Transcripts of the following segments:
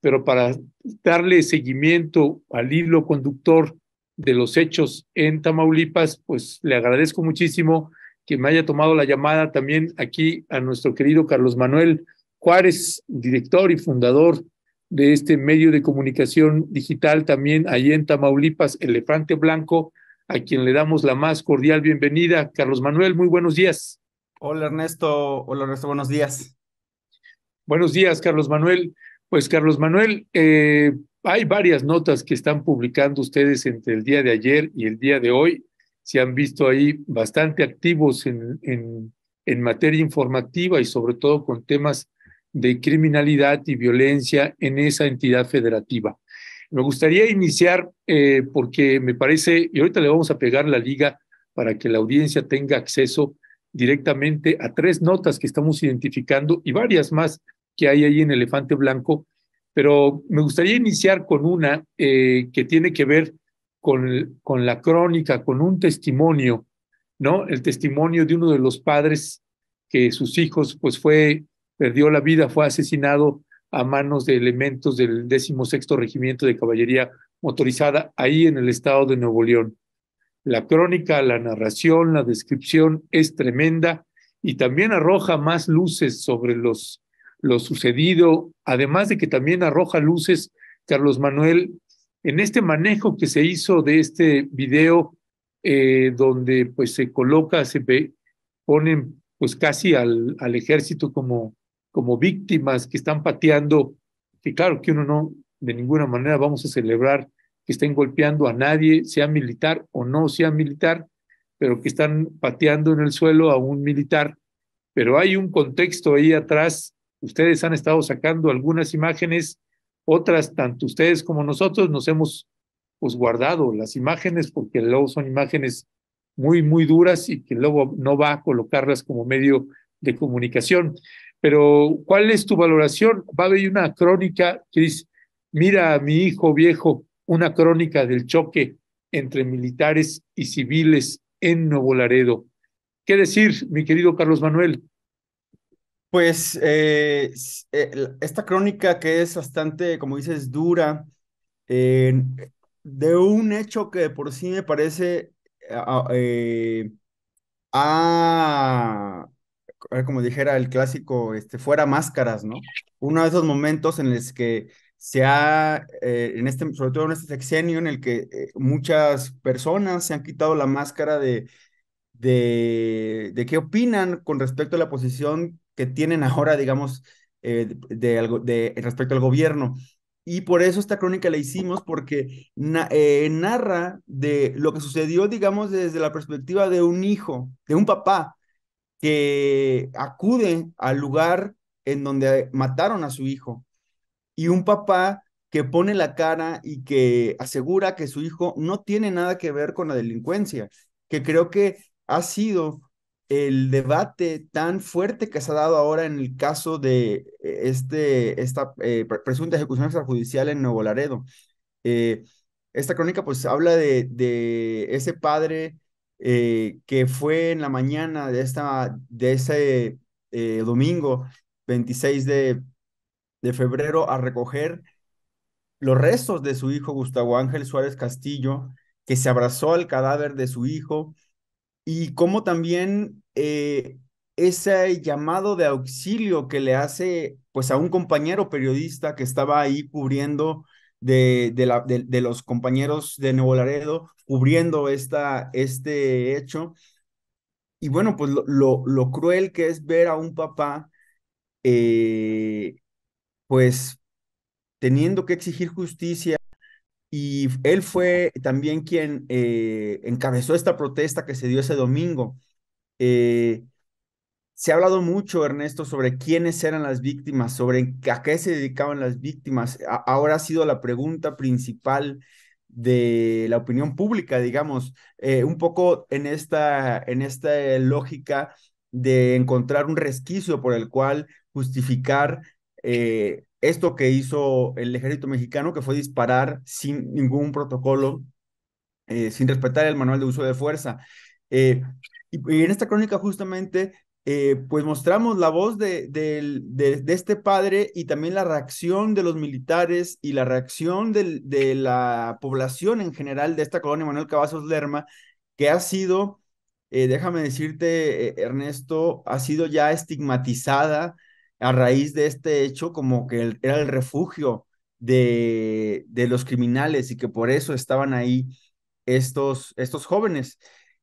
pero para darle seguimiento al hilo conductor de los hechos en Tamaulipas, pues le agradezco muchísimo que me haya tomado la llamada también aquí a nuestro querido Carlos Manuel Juárez, director y fundador de este medio de comunicación digital también ahí en Tamaulipas, Elefante Blanco, a quien le damos la más cordial bienvenida. Carlos Manuel, muy buenos días. Hola Ernesto, buenos días. Buenos días, Carlos Manuel. Pues Carlos Manuel, hay varias notas que están publicando ustedes entre el día de ayer y el día de hoy. Se han visto ahí bastante activos en materia informativa y sobre todo con temas de criminalidad y violencia en esa entidad federativa. Me gustaría iniciar porque me parece, y ahorita le vamos a pegar la liga para que la audiencia tenga acceso directamente a tres notas que estamos identificando y varias más que hay ahí en Elefante Blanco, pero me gustaría iniciar con una que tiene que ver con la crónica, con un testimonio, ¿no? El testimonio de uno de los padres que sus hijos, pues perdió la vida, fue asesinado a manos de elementos del 16º Regimiento de Caballería Motorizada, ahí en el estado de Nuevo León. La crónica, la narración, la descripción es tremenda y también arroja más luces sobre lo sucedido, además de que también arroja luces, Carlos Manuel, en este manejo que se hizo de este video, donde pues se coloca, ponen pues casi al ejército como víctimas que están pateando, que claro que uno no, de ninguna manera vamos a celebrar que estén golpeando a nadie, sea militar o no sea militar, pero que están pateando en el suelo a un militar. Pero hay un contexto ahí atrás. Ustedes han estado sacando algunas imágenes, otras, tanto ustedes como nosotros, nos hemos pues guardado las imágenes porque luego son imágenes muy, muy duras y que luego no va a colocarlas como medio de comunicación. Pero, ¿cuál es tu valoración? Va a haber una crónica que dice, mira a mi hijo viejo, una crónica del choque entre militares y civiles en Nuevo Laredo. ¿Qué decir, mi querido Carlos Manuel? Esta crónica que es bastante, como dices, dura, eh, de un hecho que de por sí me parece, ah, eh, ah, como dijera el clásico, fuera máscaras, ¿no? Uno de esos momentos en los que sobre todo en este sexenio, en el que muchas personas se han quitado la máscara de qué opinan con respecto a la posición que tienen ahora, digamos, respecto al gobierno. Y por eso esta crónica la hicimos, porque narra de lo que sucedió, digamos, desde la perspectiva de un hijo, de un papá que acude al lugar en donde mataron a su hijo y un papá que pone la cara y que asegura que su hijo no tiene nada que ver con la delincuencia, que creo que ha sido el debate tan fuerte que se ha dado ahora en el caso de esta presunta ejecución extrajudicial en Nuevo Laredo. Eh, Esta crónica pues habla de ese padre que fue en la mañana de ese domingo 26 de febrero a recoger los restos de su hijo Gustavo Ángel Suárez Castillo, que se abrazó al cadáver de su hijo, y cómo también ese llamado de auxilio que le hace pues a un compañero periodista que estaba ahí cubriendo de los compañeros de Nuevo Laredo, cubriendo este hecho. Y bueno, pues lo cruel que es ver a un papá, eh, pues teniendo que exigir justicia. Y él fue también quien encabezó esta protesta que se dio ese domingo. Eh, Se ha hablado mucho, Ernesto, sobre quiénes eran las víctimas, sobre a qué se dedicaban las víctimas. Ahora ha sido la pregunta principal de la opinión pública, digamos, un poco en esta lógica de encontrar un resquicio por el cual justificar esto que hizo el ejército mexicano, que fue disparar sin ningún protocolo, sin respetar el manual de uso de fuerza. Eh, y en esta crónica justamente pues mostramos la voz de este padre y también la reacción de los militares y la reacción de la población en general de esta colonia Manuel Cavazos Lerma, que ha sido, déjame decirte, Ernesto, ha sido ya estigmatizada a raíz de este hecho como que era el refugio de los criminales y que por eso estaban ahí estos jóvenes.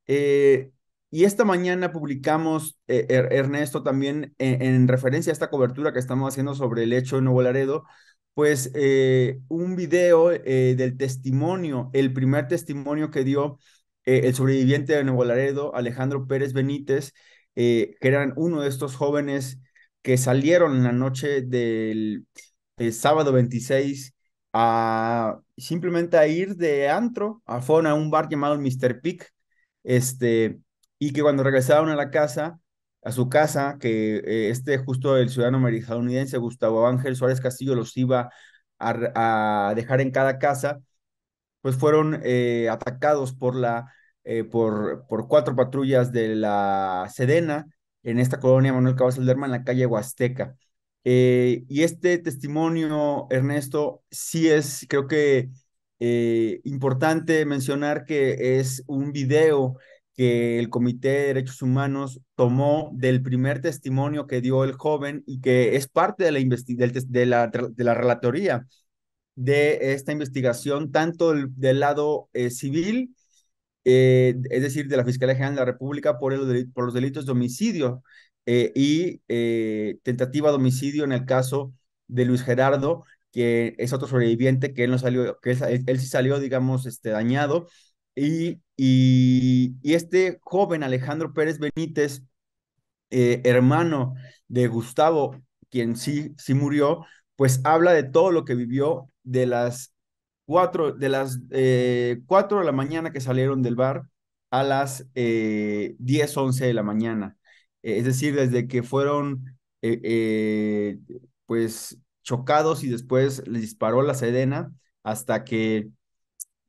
Eh, y esta mañana publicamos, Ernesto, también en referencia a esta cobertura que estamos haciendo sobre el hecho de Nuevo Laredo, pues un video del testimonio, el primer testimonio que dio el sobreviviente de Nuevo Laredo, Alejandro Pérez Benítez, que eran uno de estos jóvenes que salieron en la noche del sábado 26 simplemente a ir de antro, fueron a un bar llamado el Mr. Pick, este, y que cuando regresaron a la casa, a su casa, que justo el ciudadano estadounidense Gustavo Ángel Suárez Castillo los iba a dejar en cada casa, pues fueron atacados por 4 patrullas de la Sedena en esta colonia Manuel Cavazos Lerma en la calle Huasteca. Y este testimonio, Ernesto, sí es, creo que importante mencionar que es un video que el Comité de Derechos Humanos tomó del primer testimonio que dio el joven y que es parte de la relatoría de esta investigación, tanto del lado civil, es decir, de la Fiscalía General de la República por los delitos de homicidio y tentativa de homicidio en el caso de Luis Gerardo, que es otro sobreviviente que él no salió, que él sí salió, digamos, dañado. Y este joven Alejandro Pérez Benítez, hermano de Gustavo, quien sí murió, pues habla de todo lo que vivió de las 4 de la mañana que salieron del bar a las 10, 11 de la mañana. Es decir, desde que fueron pues chocados y después les disparó la Sedena hasta que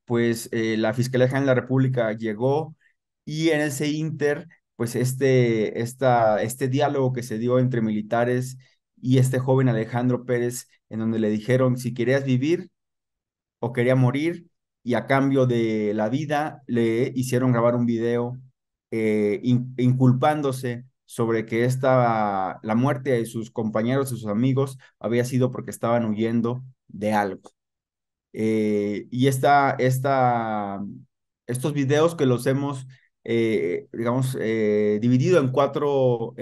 pues la Fiscalía General de la República llegó y en ese inter, pues este diálogo que se dio entre militares y este joven Alejandro Pérez, en donde le dijeron si querías vivir o quería morir, y a cambio de la vida le hicieron grabar un video inculpándose sobre que la muerte de sus compañeros, de sus amigos, había sido porque estaban huyendo de algo. Y estos videos que los hemos, digamos, dividido en cuatro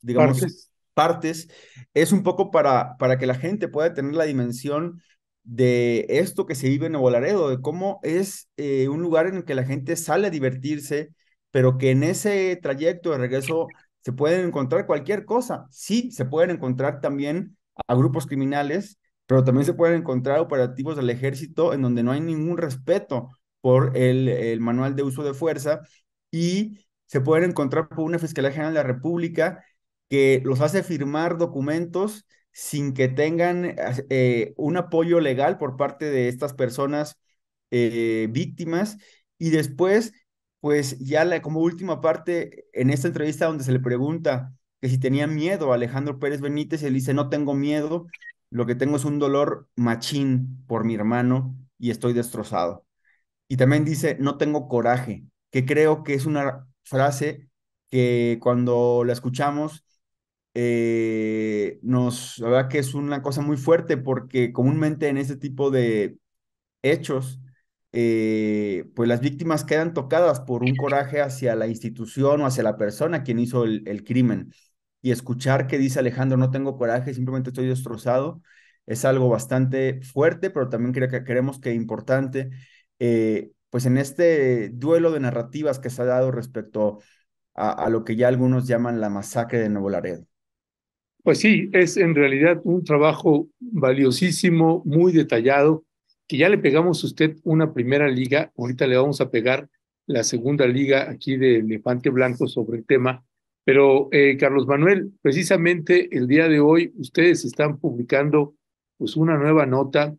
digamos, Partes. partes, es un poco para que la gente pueda tener la dimensión de esto que se vive en Nuevo Laredo, de cómo es un lugar en el que la gente sale a divertirse, pero que en ese trayecto de regreso se pueden encontrar cualquier cosa. Sí, se pueden encontrar también a grupos criminales, pero también se pueden encontrar operativos del ejército en donde no hay ningún respeto por el manual de uso de fuerza y se pueden encontrar por una Fiscalía General de la República que los hace firmar documentos sin que tengan un apoyo legal por parte de estas personas víctimas. Y después, pues ya como última parte, en esta entrevista donde se le pregunta que si tenía miedo a Alejandro Pérez Benítez, él dice, no tengo miedo, lo que tengo es un dolor machín por mi hermano y estoy destrozado. Y también dice, no tengo coraje, que creo que es una frase que cuando la escuchamos la verdad que es una cosa muy fuerte porque comúnmente en este tipo de hechos, pues las víctimas quedan tocadas por un coraje hacia la institución o hacia la persona quien hizo el crimen. Y escuchar que dice Alejandro, no tengo coraje, simplemente estoy destrozado, es algo bastante fuerte, pero también creo que queremos que importante, pues en este duelo de narrativas que se ha dado respecto a lo que ya algunos llaman la masacre de Nuevo Laredo. Pues sí, es en realidad un trabajo valiosísimo, muy detallado, que ya le pegamos a usted una primera liga, ahorita le vamos a pegar la segunda liga aquí de Elefante Blanco sobre el tema, pero Carlos Manuel, precisamente el día de hoy ustedes están publicando pues una nueva nota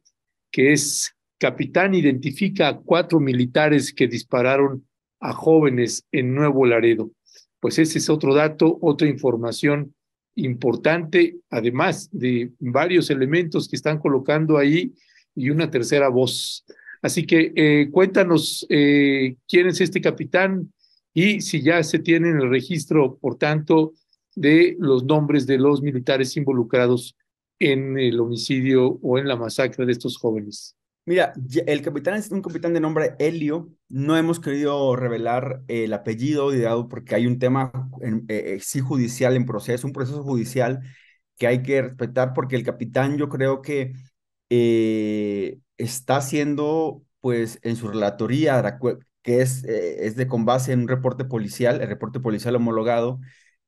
que es Capitán identifica a 4 militares que dispararon a jóvenes en Nuevo Laredo. pues ese es otro dato, otra información importante, además de varios elementos que están colocando ahí y una tercera voz. Así que cuéntanos quién es este capitán y si ya se tiene el registro, por tanto, de los nombres de los militares involucrados en el homicidio o en la masacre de estos jóvenes. Mira, el capitán es un capitán de nombre Helio. No hemos querido revelar el apellido, dado porque hay un tema sí judicial en proceso, un proceso judicial que hay que respetar, porque el capitán yo creo que está haciendo, pues, en su relatoría, que es de con base en un reporte policial, el reporte policial homologado,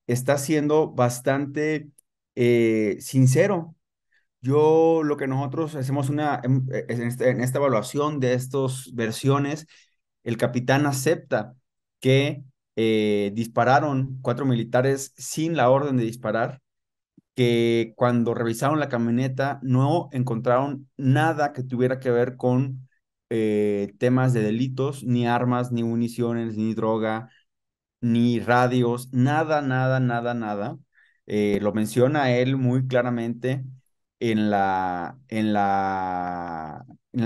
está siendo bastante sincero. Yo, lo que nosotros hacemos en esta evaluación de estas versiones, el capitán acepta que dispararon 4 militares sin la orden de disparar, que cuando revisaron la camioneta no encontraron nada que tuviera que ver con temas de delitos, ni armas, ni municiones, ni droga, ni radios, nada, nada, nada, nada. Lo menciona él muy claramente en el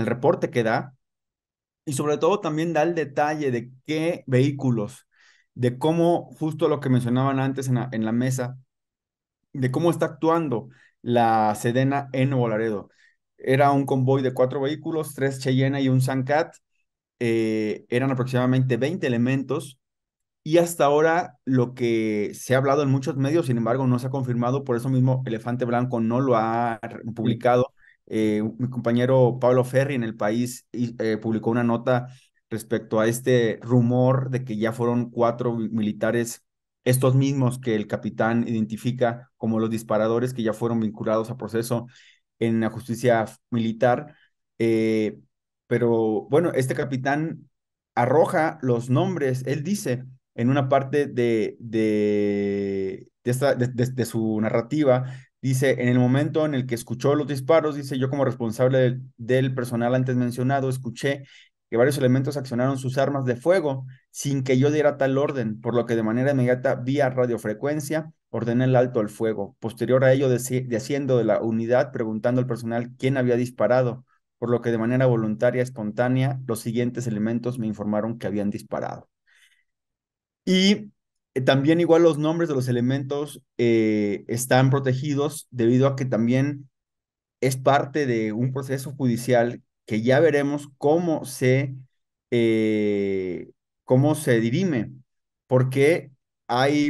reporte que da, y sobre todo también da el detalle de qué vehículos, de cómo, justo lo que mencionaban antes en la mesa, de cómo está actuando la Sedena en Nuevo Laredo. Era un convoy de 4 vehículos, 3 Cheyenne y un Suncat. Eran aproximadamente 20 elementos, y hasta ahora lo que se ha hablado en muchos medios, sin embargo, no se ha confirmado, por eso mismo Elefante Blanco no lo ha publicado. Mi compañero Pablo Ferri en El País publicó una nota respecto a este rumor de que ya fueron 4 militares, estos mismos que el capitán identifica como los disparadores, que ya fueron vinculados a proceso en la justicia militar. Eh, pero bueno, este capitán arroja los nombres. Él dice en una parte de su narrativa, dice: en el momento en el que escuchó los disparos, dice, yo como responsable del personal antes mencionado, escuché que varios elementos accionaron sus armas de fuego sin que yo diera tal orden, por lo que de manera inmediata, vía radiofrecuencia, ordené el alto al fuego. Posterior a ello, desciendo de la unidad, preguntando al personal quién había disparado, por lo que de manera voluntaria, espontánea, los siguientes elementos me informaron que habían disparado. Y también igual los nombres de los elementos están protegidos, debido a que también es parte de un proceso judicial que ya veremos cómo se dirime, porque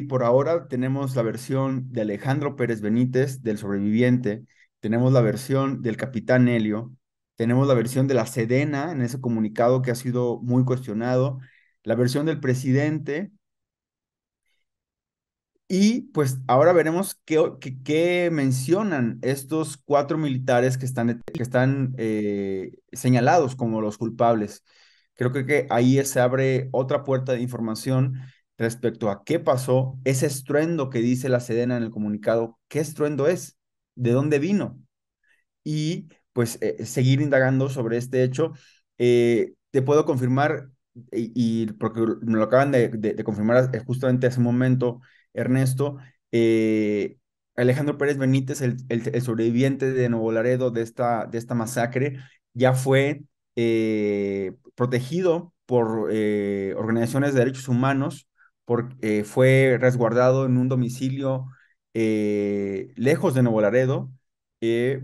por ahora tenemos la versión de Alejandro Pérez Benítez, del sobreviviente, tenemos la versión del capitán Helio, tenemos la versión de la Sedena en ese comunicado que ha sido muy cuestionado, la versión del presidente. Y pues ahora veremos qué mencionan estos 4 militares que están señalados como los culpables. Creo que ahí se abre otra puerta de información respecto a qué pasó, ese estruendo que dice la Sedena en el comunicado. ¿Qué estruendo es? ¿De dónde vino? Y pues seguir indagando sobre este hecho. Te puedo confirmar, porque me lo acaban de confirmar justamente hace un momento, Ernesto, Alejandro Pérez Benítez, el sobreviviente de Nuevo Laredo de esta masacre, ya fue protegido por organizaciones de derechos humanos, fue resguardado en un domicilio lejos de Nuevo Laredo,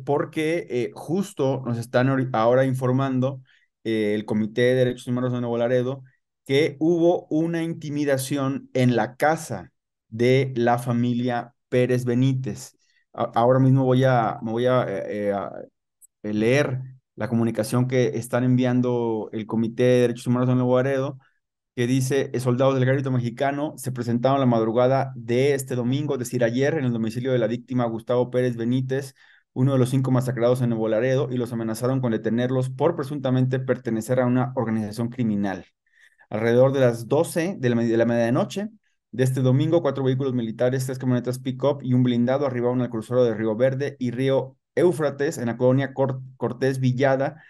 porque justo nos están ahora informando el Comité de Derechos Humanos de Nuevo Laredo que hubo una intimidación en la casa de la familia Pérez Benítez. Ahora mismo me voy a leer la comunicación que están enviando el Comité de Derechos Humanos de Nuevo Laredo, que dice: soldados del ejército mexicano se presentaron la madrugada de este domingo, es decir, ayer, en el domicilio de la víctima Gustavo Pérez Benítez, uno de los 5 masacrados en Nuevo Laredo, y los amenazaron con detenerlos por presuntamente pertenecer a una organización criminal. Alrededor de las 12 de la medianoche de este domingo, 4 vehículos militares, 3 camionetas pick-up y un blindado arribaron al crucero de Río Verde y Río Éufrates en la colonia Cortés Villada,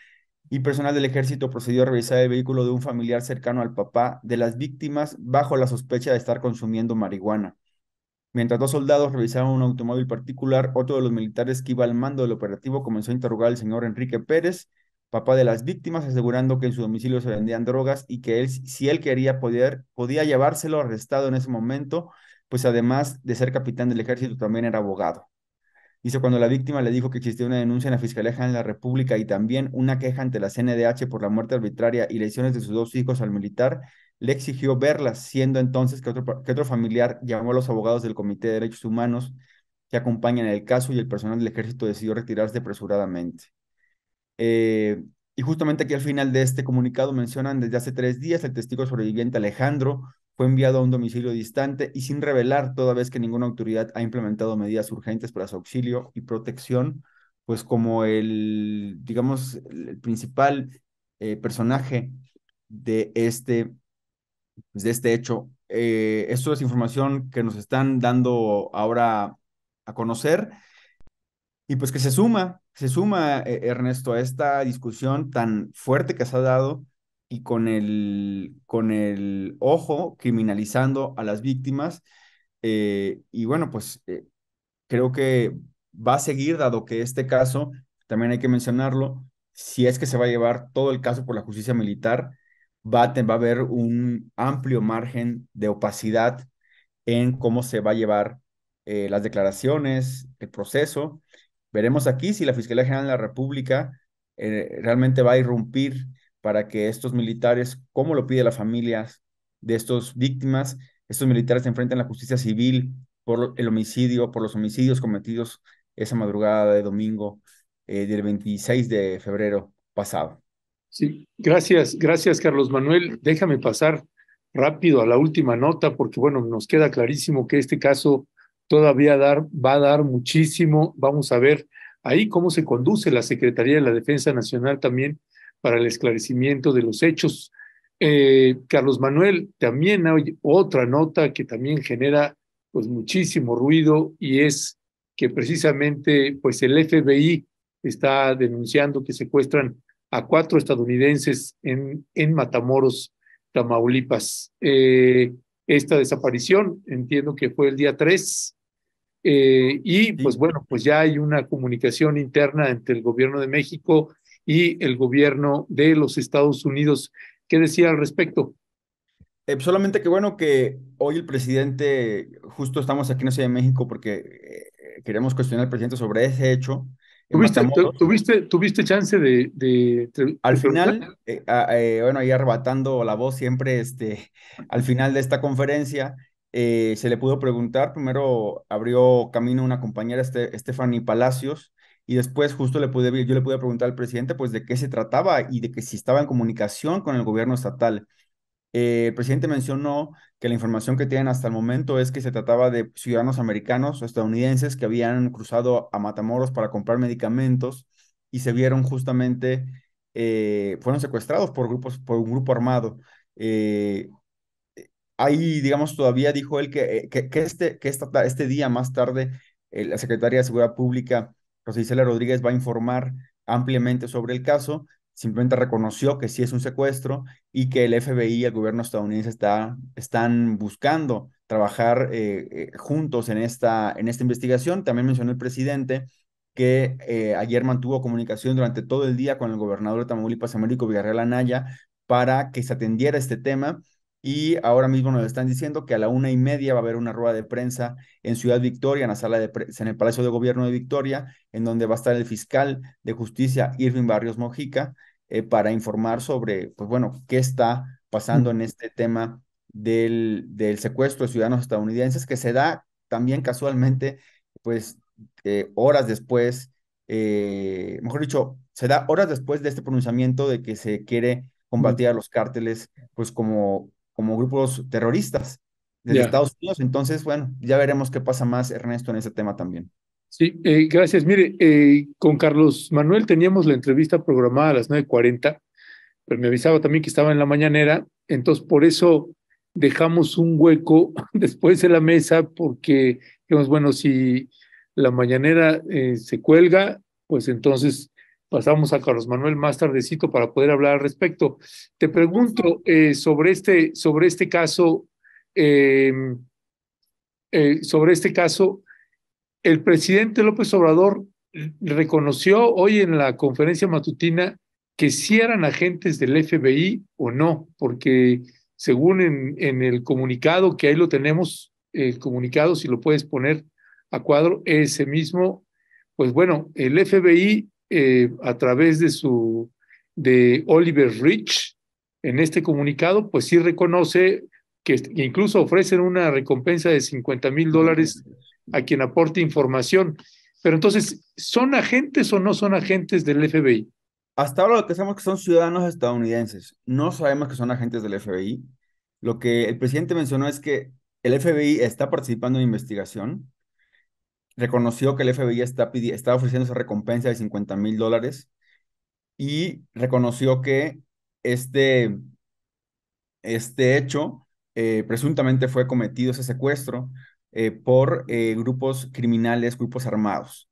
y personal del ejército procedió a revisar el vehículo de un familiar cercano al papá de las víctimas bajo la sospecha de estar consumiendo marihuana. Mientras dos soldados revisaban un automóvil particular, otro de los militares que iba al mando del operativo comenzó a interrogar al señor Enrique Pérez, papá de las víctimas, asegurando que en su domicilio se vendían drogas y que él, si él quería, podía llevárselo arrestado en ese momento, pues además de ser capitán del ejército, también era abogado. Dice, cuando la víctima le dijo que existía una denuncia en la Fiscalía General de la República y también una queja ante la CNDH por la muerte arbitraria y lesiones de sus dos hijos al militar, le exigió verlas, siendo entonces que otro familiar llamó a los abogados del Comité de Derechos Humanos que acompañan el caso y el personal del ejército decidió retirarse apresuradamente. Eh, y justamente aquí al final de este comunicado mencionan desde hace 3 días el testigo sobreviviente Alejandro fue enviado a un domicilio distante y sin revelar toda vez que ninguna autoridad ha implementado medidas urgentes para su auxilio y protección, pues como el, digamos, el principal personaje de este hecho. Esto es información que nos están dando ahora a conocer y pues que se suma, Ernesto, a esta discusión tan fuerte que se ha dado y con el ojo criminalizando a las víctimas. Y bueno, pues creo que va a seguir, dado que este caso, también hay que mencionarlo, si es que se va a llevar todo el caso por la justicia militar, va a haber un amplio margen de opacidad en cómo se va a llevar las declaraciones, el proceso. Veremos aquí si la Fiscalía General de la República realmente va a irrumpir para que estos militares, como lo pide la familia de estos víctimas, estos militares se enfrenten a la justicia civil por el homicidio, por los homicidios cometidos esa madrugada de domingo del 26 de febrero pasado. Sí, gracias, Carlos Manuel. Déjame pasar rápido a la última nota, porque bueno, nos queda clarísimo que este caso todavía va a dar muchísimo. Vamos a ver ahí cómo se conduce la Secretaría de la Defensa Nacional también para el esclarecimiento de los hechos. Carlos Manuel, también hay otra nota que también genera pues muchísimo ruido y es que precisamente pues el FBI está denunciando que secuestran a 4 estadounidenses en Matamoros, Tamaulipas. Esta desaparición, entiendo que fue el día 3, y pues Sí. bueno, pues ya hay una comunicación interna entre el gobierno de México y el gobierno de los Estados Unidos. ¿Qué decía al respecto? Solamente que bueno que hoy el presidente, justo estamos aquí en la Ciudad de México porque queremos cuestionar al presidente sobre ese hecho en Matamoros. ¿Tuviste chance Al de preguntar? final, bueno, ahí arrebatando la voz siempre, al final de esta conferencia, se le pudo preguntar, primero abrió camino una compañera, Stephanie Palacios, y después justo yo le pude preguntar al presidente, pues, de qué se trataba y de que si estaba en comunicación con el gobierno estatal. El presidente mencionó que la información que tienen hasta el momento es que se trataba de ciudadanos americanos o estadounidenses que habían cruzado a Matamoros para comprar medicamentos y se vieron justamente, fueron secuestrados por un grupo armado. Eh, Ahí, digamos, todavía dijo él este día más tarde, la Secretaría de Seguridad Pública, Rosa Isela Rodríguez, va a informar ampliamente sobre el caso. Simplemente reconoció que sí es un secuestro y que el FBI y el gobierno estadounidense están buscando trabajar juntos en esta investigación. También mencionó el presidente que ayer mantuvo comunicación durante todo el día con el gobernador de Tamaulipas, Américo Villarreal Anaya, para que se atendiera este tema y ahora mismo nos están diciendo que a la 1:30 va a haber una rueda de prensa en Ciudad Victoria, en la sala de prensa, en el Palacio de Gobierno de Victoria, en donde va a estar el fiscal de justicia Irving Barrios Mojica, para informar sobre, pues bueno, qué está pasando en este tema del secuestro de ciudadanos estadounidenses, que se da también casualmente, pues, horas después, mejor dicho, se da horas después de este pronunciamiento de que se quiere combatir a los cárteles, pues como grupos terroristas desde Ya. Estados Unidos. Entonces, bueno, ya veremos qué pasa más, Ernesto, en ese tema también. Sí, gracias. Mire, con Carlos Manuel teníamos la entrevista programada a las 9:40, pero me avisaba también que estaba en la mañanera, entonces por eso dejamos un hueco después de la mesa, porque dijimos, bueno, si la mañanera se cuelga, pues entonces pasamos a Carlos Manuel más tardecito para poder hablar al respecto. Te pregunto sobre este caso, eh, sobre este caso, el presidente López Obrador reconoció hoy en la conferencia matutina que sí eran agentes del FBI o no, porque según en el comunicado, que ahí lo tenemos, el comunicado, si lo puedes poner a cuadro, ese mismo, pues bueno, el FBI a través de Oliver Rich, en este comunicado, pues sí reconoce que incluso ofrecen una recompensa de $50,000 a quien aporte información. Pero entonces, ¿son agentes o no son agentes del FBI? Hasta ahora lo que sabemos que son ciudadanos estadounidenses. No sabemos que son agentes del FBI. Lo que el presidente mencionó es que el FBI está participando en investigación. Reconoció que el FBI está ofreciendo esa recompensa de $50,000 y reconoció que este, este hecho presuntamente fue cometido, ese secuestro, por grupos criminales, grupos armados.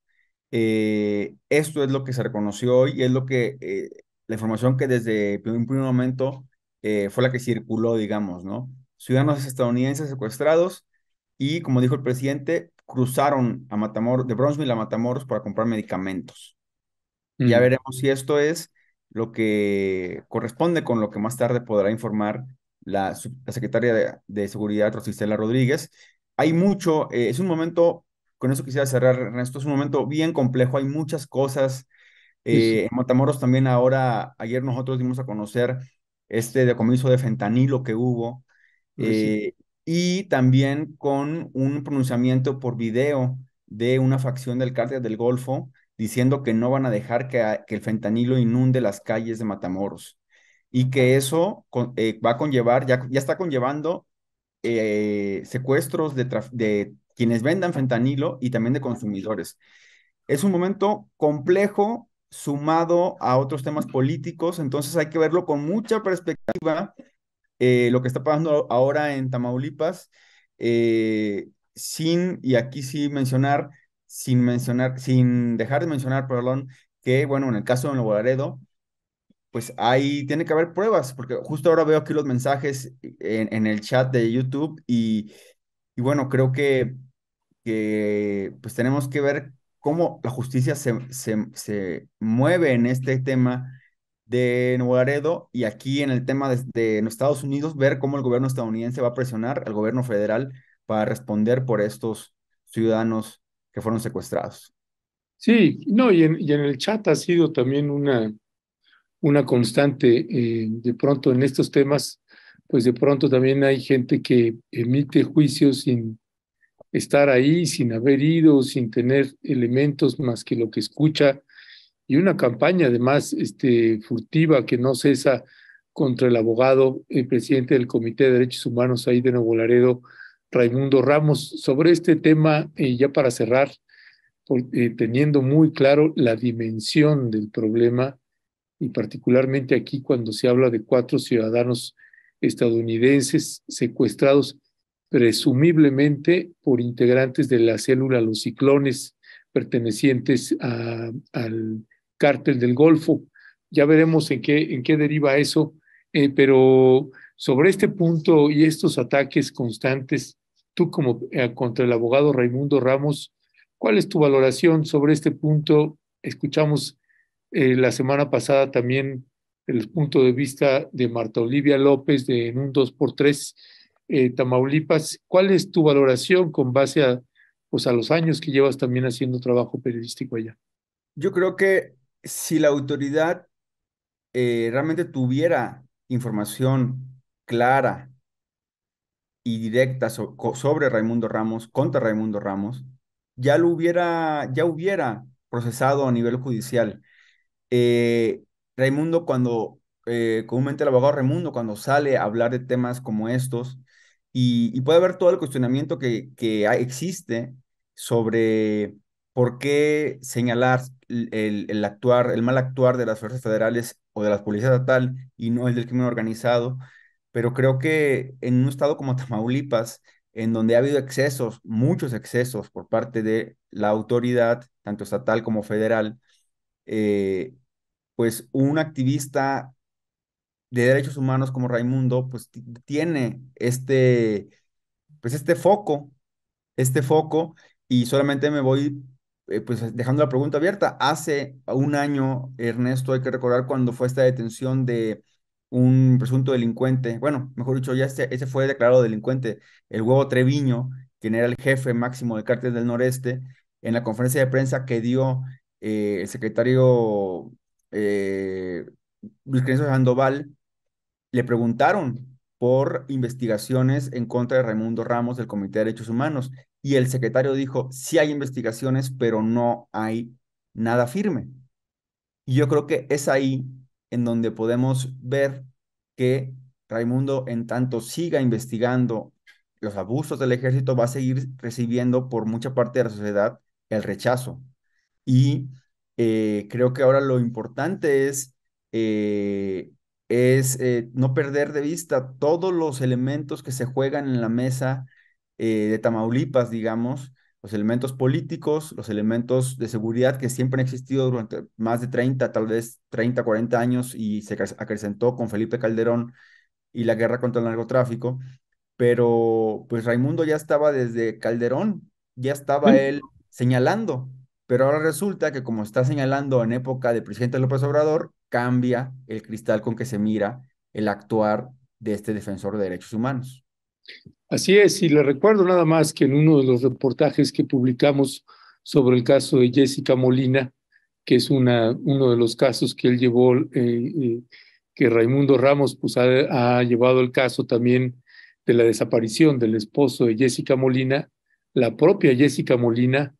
Esto es lo que se reconoció hoy y es lo que la información que desde un primer momento fue la que circuló, digamos, ¿no? Ciudadanos estadounidenses secuestrados y, como dijo el presidente, cruzaron a Matamoros, de Bronzeville a Matamoros para comprar medicamentos. Ya Mm, veremos si esto es lo que corresponde con lo que más tarde podrá informar la secretaria de Seguridad, Rosicela Rodríguez. Hay mucho, es un momento, con eso quisiera cerrar, Ernesto, es un momento bien complejo, hay muchas cosas. sí, sí, En Matamoros también ahora, ayer nosotros dimos a conocer este decomiso de fentanilo que hubo, ay, sí. eh, y también con un pronunciamiento por video de una facción del Cártel del Golfo diciendo que no van a dejar que el fentanilo inunde las calles de Matamoros y que eso va a conllevar, ya está conllevando secuestros de quienes vendan fentanilo y también de consumidores. Es un momento complejo sumado a otros temas políticos, entonces hay que verlo con mucha perspectiva. Lo que está pasando ahora en Tamaulipas, y aquí sí sin dejar de mencionar, perdón, que bueno, en el caso de Nuevo Laredo, pues ahí tiene que haber pruebas, porque justo ahora veo aquí los mensajes en el chat de YouTube y bueno, creo que pues tenemos que ver cómo la justicia se mueve en este tema de Nuevo Laredo y aquí en el tema de Estados Unidos, ver cómo el gobierno estadounidense va a presionar al gobierno federal para responder por estos ciudadanos que fueron secuestrados. Sí, no, y en el chat ha sido también una constante. De pronto en estos temas, pues de pronto también hay gente que emite juicios sin estar ahí, sin haber ido, sin tener elementos más que lo que escucha, y una campaña además furtiva que no cesa contra el abogado, el presidente del Comité de Derechos Humanos ahí de Nuevo Laredo, Raimundo Ramos. Sobre este tema, ya para cerrar, teniendo muy claro la dimensión del problema, y particularmente aquí cuando se habla de 4 ciudadanos estadounidenses secuestrados presumiblemente por integrantes de la célula Los Ciclones pertenecientes al cártel del Golfo. Ya veremos en qué deriva eso, pero sobre este punto y estos ataques constantes, tú como contra el abogado Raimundo Ramos, ¿cuál es tu valoración sobre este punto? Escuchamos la semana pasada también el punto de vista de Marta Olivia López en un 2x3 Tamaulipas. ¿Cuál es tu valoración con base pues, a los años que llevas también haciendo trabajo periodístico allá? Yo creo que si la autoridad realmente tuviera información clara y directa sobre Raimundo Ramos, contra Raimundo Ramos, ya hubiera procesado a nivel judicial. Eh, Raimundo, comúnmente el abogado Raimundo, cuando sale a hablar de temas como estos, y puede haber todo el cuestionamiento que existe sobre por qué señalar el mal actuar de las fuerzas federales o de las policías estatal y no el del crimen organizado, pero creo que en un estado como Tamaulipas, en donde ha habido excesos, muchos excesos por parte de la autoridad, tanto estatal como federal, pues un activista de derechos humanos como Raimundo, pues tiene pues este foco, y solamente me voy pues dejando la pregunta abierta. Hace un año, Ernesto, hay que recordar cuando fue esta detención de un presunto delincuente, bueno, mejor dicho, ya ese fue declarado delincuente, el Huevo Treviño, quien era el jefe máximo del Cártel del Noreste. En la conferencia de prensa que dio el secretario eh, Luis Crescencio Sandoval, le preguntaron por investigaciones en contra de Raimundo Ramos del Comité de Derechos Humanos, y el secretario dijo, sí hay investigaciones, pero no hay nada firme. Y yo creo que es ahí en donde podemos ver que Raimundo, en tanto siga investigando los abusos del ejército, va a seguir recibiendo por mucha parte de la sociedad el rechazo. Y creo que ahora lo importante eh, no perder de vista todos los elementos que se juegan en la mesa de Tamaulipas, digamos, los elementos políticos, los elementos de seguridad que siempre han existido durante más de 30, tal vez 30, 40 años, y se acrecentó con Felipe Calderón y la guerra contra el narcotráfico. Pero pues Raimundo ya estaba desde Calderón, ya estaba Sí. él señalando, pero ahora resulta que, como está señalando en época del presidente López Obrador, cambia el cristal con que se mira el actuar de este defensor de derechos humanos. Así es, y le recuerdo nada más que en uno de los reportajes que publicamos sobre el caso de Jessica Molina, que es uno de los casos que él llevó, que Raimundo Ramos pues ha llevado el caso también de la desaparición del esposo de Jessica Molina, la propia Jessica Molina,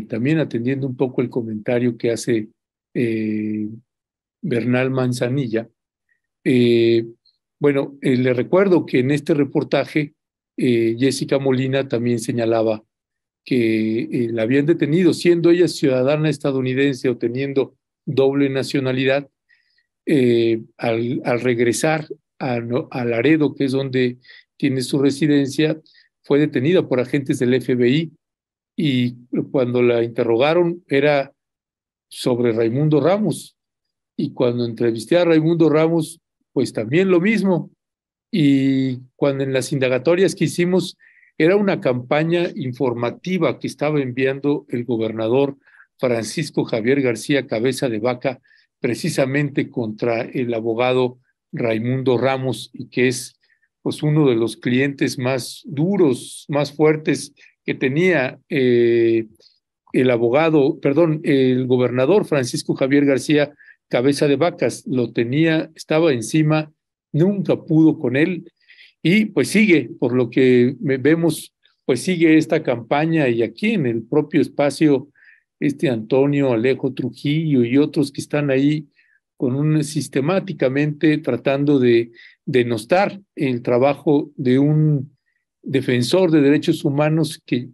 también atendiendo un poco el comentario que hace eh, Bernal Manzanilla. Eh, bueno, le recuerdo que en este reportaje Jessica Molina también señalaba que la habían detenido, siendo ella ciudadana estadounidense o teniendo doble nacionalidad, al regresar a Laredo, que es donde tiene su residencia, fue detenida por agentes del FBI, y cuando la interrogaron era sobre Raimundo Ramos, y cuando entrevisté a Raimundo Ramos, pues también lo mismo. Y cuando en las indagatorias que hicimos, era una campaña informativa que estaba enviando el gobernador Francisco Javier García Cabeza de Vaca, precisamente contra el abogado Raimundo Ramos, y que es pues uno de los clientes más duros, más fuertes que tenía el gobernador Francisco Javier García Cabeza de Vacas. Lo tenía, estaba encima, nunca pudo con él, y pues sigue, por lo que vemos, pues sigue esta campaña. Y aquí en el propio espacio, Antonio Alejo Trujillo y otros que están ahí sistemáticamente tratando de denostar el trabajo de un defensor de derechos humanos que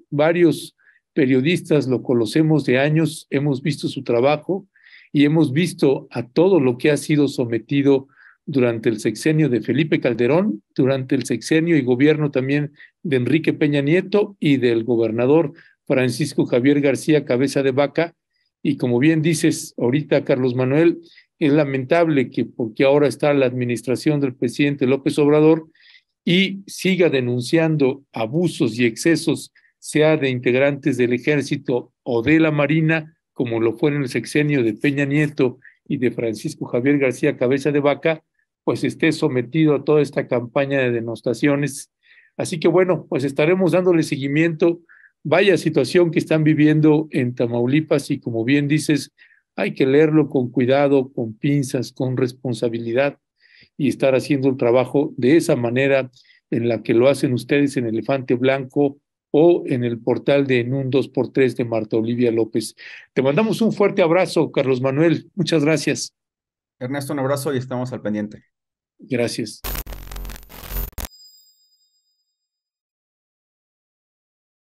varios periodistas lo conocemos de años, hemos visto su trabajo y hemos visto a todo lo que ha sido sometido durante el sexenio de Felipe Calderón, durante el sexenio y gobierno también de Enrique Peña Nieto y del gobernador Francisco Javier García Cabeza de Vaca. Y como bien dices ahorita, Carlos Manuel, es lamentable que, porque ahora está la administración del presidente López Obrador, y siga denunciando abusos y excesos, sea de integrantes del ejército o de la Marina, como lo fue en el sexenio de Peña Nieto y de Francisco Javier García Cabeza de Vaca, pues esté sometido a toda esta campaña de denostaciones. Así que bueno, pues estaremos dándole seguimiento. Vaya situación que están viviendo en Tamaulipas, y como bien dices, hay que leerlo con cuidado, con pinzas, con responsabilidad, y estar haciendo el trabajo de esa manera en la que lo hacen ustedes en Elefante Blanco o en el portal de En un 2x3 de Marta Olivia López. Te mandamos un fuerte abrazo, Carlos Manuel. Muchas gracias. Ernesto, un abrazo y estamos al pendiente. Gracias.